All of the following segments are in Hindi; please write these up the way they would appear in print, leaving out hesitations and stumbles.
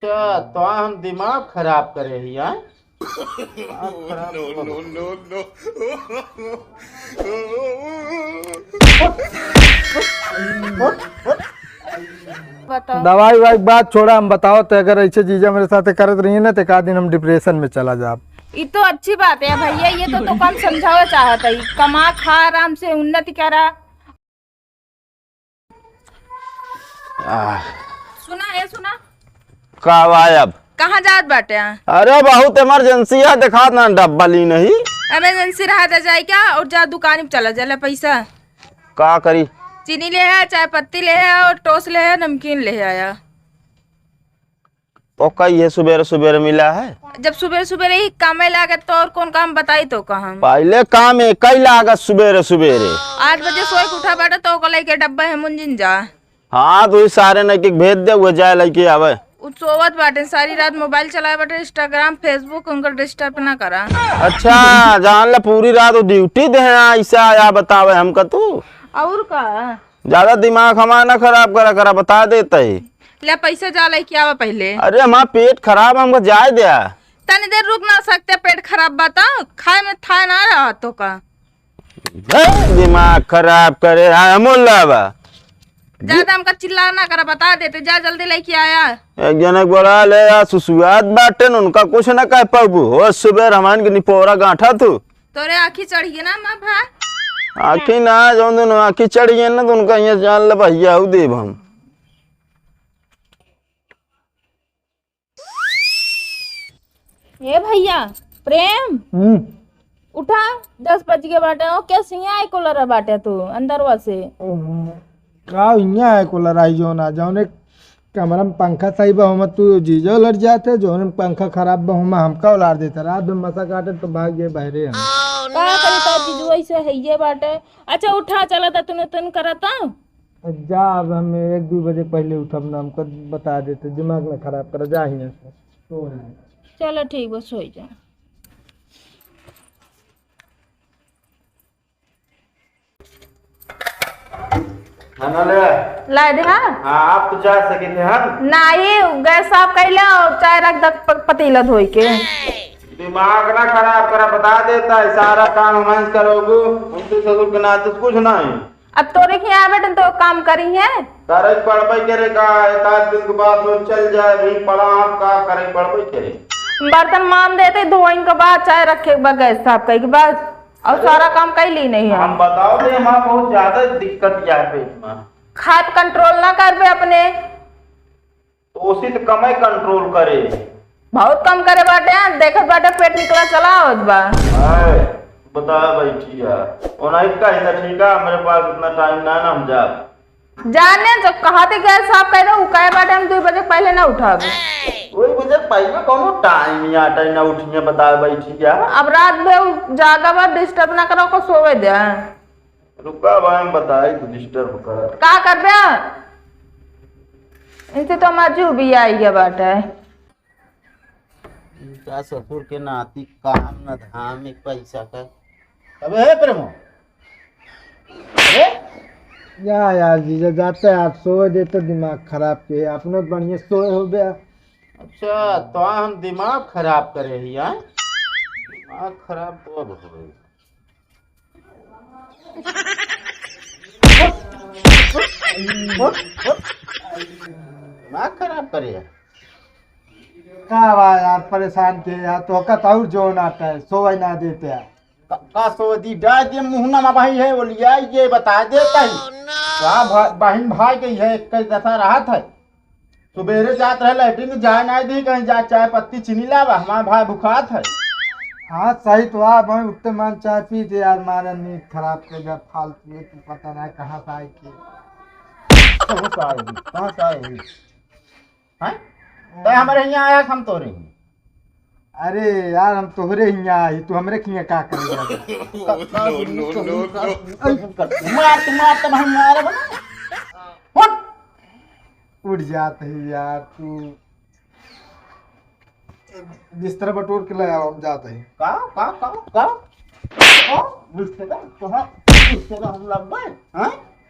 अच्छा तो हम दिमाग खराब करे ही हैं। दिमाग खराब No, तो no, no, no. उठ, उठ। बताओ। दवाई वाई बात छोड़ा, हम बताओ तो अगर ऐसे चीजें मेरे साथ करत रही है ना तो एक आध दिन हम डिप्रेशन में चला जा। ये तो अच्छी बात है भैया, ये तो कम समझावा चाहता ही, कमा खा आराम से उन्नति करा। सुना है सुना। कब आए अब? कहाँ जात बाटे? अरे बहुत इमरजेंसी है, दिखा ना डब्बा ली नहीं। इमरजेंसी रहा था जाए क्या, और जा दुकान में चला जाला पैसा। का करी? चीनी ले आया, चाय पत्ती ले आया, और टोस्ट ले आया, नमकीन ले आया। तो कई है सुबेरे सुबेरे मिला है। जब सुबह सुबह ही काम लागत तो और कौन काम बताई तो कहा। पहले काम है कई लागत सुबेरे सुबेरे। 8 बजे सोए के उठा बाटे तो को लेके डब्बा है मुंजिन जा। हाँ तो सारे न के भेज दे, वो जाए लेके आवे। सोवत बाटे सारी रात मोबाइल चलाए बाटे, इंस्टाग्राम फेसबुक उनका डिस्टर्ब ना करा। अच्छा जान ले पूरी रात वो ड्यूटी दे ऐसा आया बतावे हमका तू। और का ज्यादा दिमाग हमारा ना खराब करा करा बता देता है। ले पैसा जा ले क्या पहले। अरे हमारा पेट खराब हमको जाए दिया। तनी देर रुक ना सकते, पेट खराब बताओ, खाए में था ना रहा तो का। दिमाग खराब करे मुल्ला बा। ज्यादा हमका चिल्ला ना करा, बता देते जा जल्दी लेके आया। एक जने बोला ले यार सुसुआत बाटे न, उनका कुछ ना कह पाबू हो सुबह हमान के निपोरा गांठा तू तोरे आँखी चढ़ी है ना माँ भा। आखी ना जो दोनों आखी चढ़ गई ना तो उनका यहाँ जान ले भैया हूँ देव हम। ये भैया प्रेम उठा, 10 बज के बाटे हो क्या सिया आई कोलरा बाटे तू अंदरवा से। का इन्या है को लड़ाई जो ना जाओ कमरा में पंखा सही बहुमा तू जीजो लड़ जाते जो ने पंखा खराब बहुमा हमका उलार देता रात में मसा काटे तो भाग गए बहरे हम। का करी तो जीजू ऐसे है ये बाटे। अच्छा उठा चला था तूने तुन करता। जा अब हम 1-2 बजे पहले उठब ना हमको बता देते, दिमाग ना खराब कर जा ही सो रहे। चलो ठीक बस हो जा। खाना ले ला दे हाँ। हाँ आप तो जा सके थे हम। नहीं गैस साफ कैला और चाय रख दे पतीला धोई के। दिमाग ना खराब करा बता देता है, सारा काम हम करोगे उनसे ससुर के नाते कुछ नहीं। अब तोरे के यहाँ बेटन तो काम करी है। करे पढ़बे करेगा एक आध दिन के बाद वो चल जाए भी पड़ा आपका करे पढ़बे करे। बर्तन मान देते धोने के बाद चाय रखे के बाद गैस साफ करे के बाद और सारा काम कर ली नहीं है। हम बताओ दे हमारा बहुत ज्यादा दिक्कत या है पेट में। खाद कंट्रोल ना कर बे अपने, तो उसी से कम कंट्रोल करे। बहुत कम करे बाटे, देखत बाटे पेट निकला चला होत बा। बता बैठी यार ओनाइट का ही ठीक है, मेरे पास इतना टाइम ना हम जा जाने जो कहा थे गैस साफ कर दो कहे बाटे हम 2 बजे पहले ना उठाबे। वही मुझे पहले कोनो टाइम या टाइम ना उठिए बता बैठी यार। अब रात में जागा बा डिस्टर्ब ना करो को सोवे दे। रुका भाई हम बताए तो डिस्टर्ब कर का कर बे इनसे तो मजू भी आई गया बाटे। इनका ससुर के नाती काम न धाम एक पैसा का अबे है प्रेमो। या यार जीजा जाते आप सोए दे तो दिमाग खराब के अपने बढ़िया सोए हो गया। अच्छा तो हम दिमाग खराब करे ही हैं। दिमाग खराब तो अब हो गई। दिमाग खराब करे है। का बा यार परेशान के यार तो का ताऊ जो ना आता है सोए ना देते हैं। का सोदी डाल के मुहना में भाई है वो लिया ये बता देता ही। बहन भाई गई है कई दफा रहा था सुबेरे जात रहे लैट्रिन जाए ना दी कहीं जा चाय पत्ती चीनी लावा हमारा भाई भुखा था। हाँ सही तो आप मैं उतने मान चाय पी थे यार मारा नींद खराब कर गया फालतू है तू पता नहीं कहाँ से आई थी। कहाँ से आई हुई हैं? तो हमारे यहाँ आया हम तो रही। अरे यार हम तोहरे यहाँ आई तू हमरे किया का करेगा। उठ जाते ही यार तू बिस्तर बटोर के ले आओ हम जाते हैं।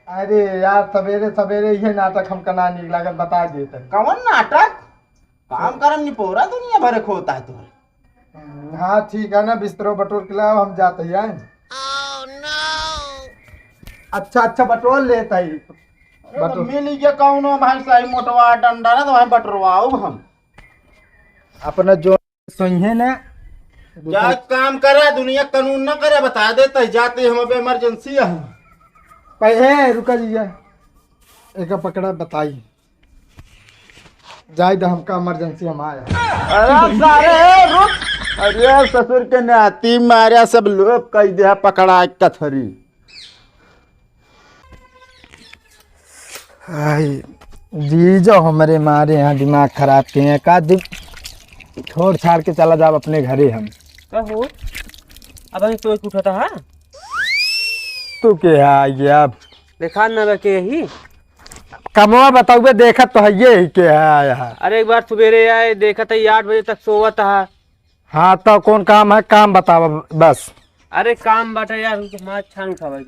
अरे यार सवेरे सवेरे ये नाटक हमका ना निक लागत बता देते कौन नाटक? काम करम नहीं पोरा दुनिया भरे खोता है तो। हाँ ठीक है ना, बिस्तरो बटोर के लाओ, हम जाते हैं। अच्छा अच्छा बटोर लेता ही। तो मिल गया कौनो भाई सही मोटवा डंडा ना तो भाई बटरवाओ हम अपना जो सही ना क्या काम करे दुनिया कानून ना करे बता देते जाते हम अब इमरजेंसी है। पहले रुका जीजा, एक पकड़ा बताई जाए तो हमका इमरजेंसी हम आया। अरे सारे रुक, अरे ससुर के नाती मारे सब लोग कह दे पकड़ा कथरी। जीजो हमारे मारे यहाँ दिमाग खराब किए हैं, का दिन छोड़ छाड़ के चला जाओ अपने घरे। हम हो अब हम तो उठा था। हाँ तू के है अब देखा न के यही कमवा बताओ, देखत तो है ये के है यहाँ। अरे एक बार सवेरे आए देखा था 8 बजे तक सोवा था। हाँ तो कौन काम है, काम बताओ बस। अरे काम बाटा यार हमारा छान उठावा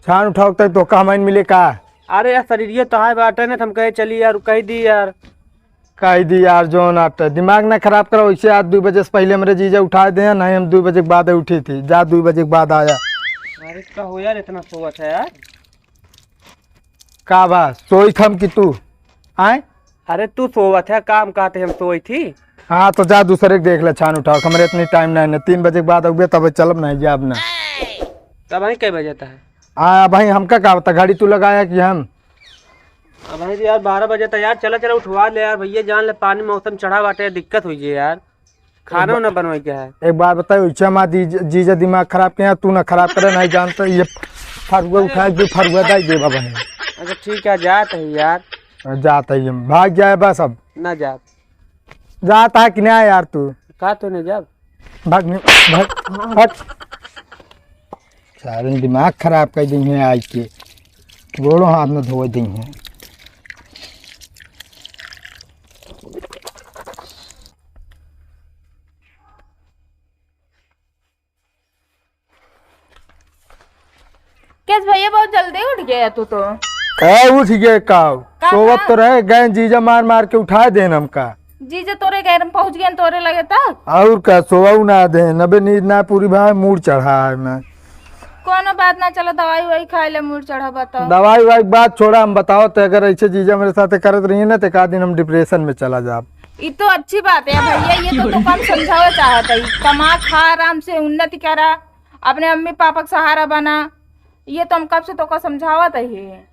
छान उठाओ तो काम मिले का। अरे यार शरीर तो है बाटा ना, हम कहे चली यार कह दी यार। कह दी यार जो ना दिमाग ना खराब करो। वैसे आज 2 बजे से पहले मेरे जीजा उठा दे, नहीं हम 2 बजे के बाद उठी थी, जा 2 बजे के बाद आया। अरे क्या हो यार इतना सोवा था यार। का बा सोई थम कि तू आए। अरे तू सोवा था, काम कहते हम सोई थी। हाँ तो जा दूसरे के देख ले, छान उठाओ, हमारे इतनी टाइम नहीं है। 3 बजे के बाद उगे तब चलब नहीं जाब ना। तब भाई कै बजे है? हाँ भाई हमका का बता, गाड़ी तू लगाया कि हम। अब भाई यार 12 बजे था यार, चला चला उठवा ले यार भैया, जान ले पानी मौसम चढ़ा बाटे दिक्कत हुई है यार, खाना ना बनवाई क्या है। एक बार बताओ इच्छा जीजा दिमाग खराब किया, तू ना खराब करे नहीं जानता। ये फरुआ उठा के फरुआ दाई दे बाबा। अच्छा ठीक है जाता है यार। जाता ही हम भाग जाए बस। अब ना जाता है कि नहीं यार तू का तो नहीं जब भाग सारे दिमाग खराब कर दी है, आज के गोड़ों हाथ में धो दी है। कैस भैया बहुत जल्दी उठ गया तू तो। उठ गए काव सोवत तो रहे गए, जीजा मार मार के उठा देन हमका। जीजा तोरे घर में पहुंच गए तोरे लगे तक। और का सोवा ना दे नबे नींद ना पूरी भाई, मूड चढ़ा है मैं। कोनो बात ना, चलो दवाई वही खाए ले, मूड चढ़ा बताओ। दवाई वाई बात छोड़ा, हम बताओ तो अगर ऐसे जीजा मेरे साथ करत रही है ना तो एक दिन हम डिप्रेशन में चला जा। ये तो अच्छी बात है भैया, ये तो कम समझावा चाहता है। कमा खा आराम से उन्नति करा, अपने मम्मी पापा का सहारा बना, ये तो हम कब से तो का समझावत है।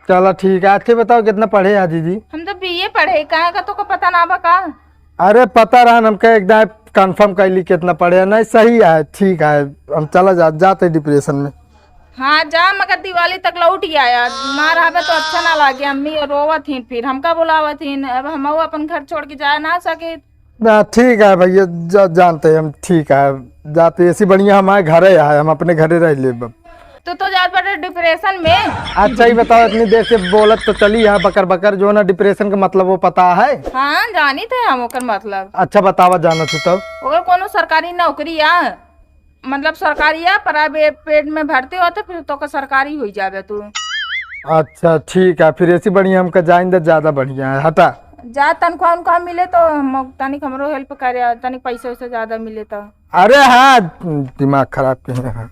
चलो ठीक है, अच्छे बताओ कितना पढ़े है दीदी। हम तो बीए पढ़े, कहाँ का तो को पता ना बका। अरे पता रहा हमका एकदम कंफर्म कर ली कितना पढ़े। नहीं सही है, ठीक है, हम चला जाते डिप्रेशन में। हाँ जा, मगर दिवाली तक लौट ही आया। मार हमें तो अच्छा ना लगे, अम्मी रोवत थी, फिर हमका बुलावत थी। अब हम अपन घर छोड़ के जा ना सके। ना ठीक है भैया, जानते हैं हम, ठीक है जाते। ऐसी बढ़िया हमारे घरे है, हम अपने घरे रह ले। तो जात पड़े डिप्रेशन में। अच्छा ही बताओ, इतनी देर से बोलत तो चली है बकर बकर, जो ना डिप्रेशन का मतलब वो पता है। हाँ जानी थे हम ओकर मतलब। अच्छा बतावा जाना तू तब। अगर कोनो सरकारी नौकरी या मतलब सरकारी या प्राइवेट में भर्ती हो तो फिर तो का सरकारी हो जावे तू। अच्छा ठीक है, फिर ऐसी बढ़िया हमका जाएंगे, ज्यादा बढ़िया है। हटा जा, तनख्वाह उनख्वाह मिले तो हम तनिक हमरो हेल्प करे, तनिक पैसे वैसे ज्यादा मिले तो। अरे हाँ दिमाग खराब के हैं।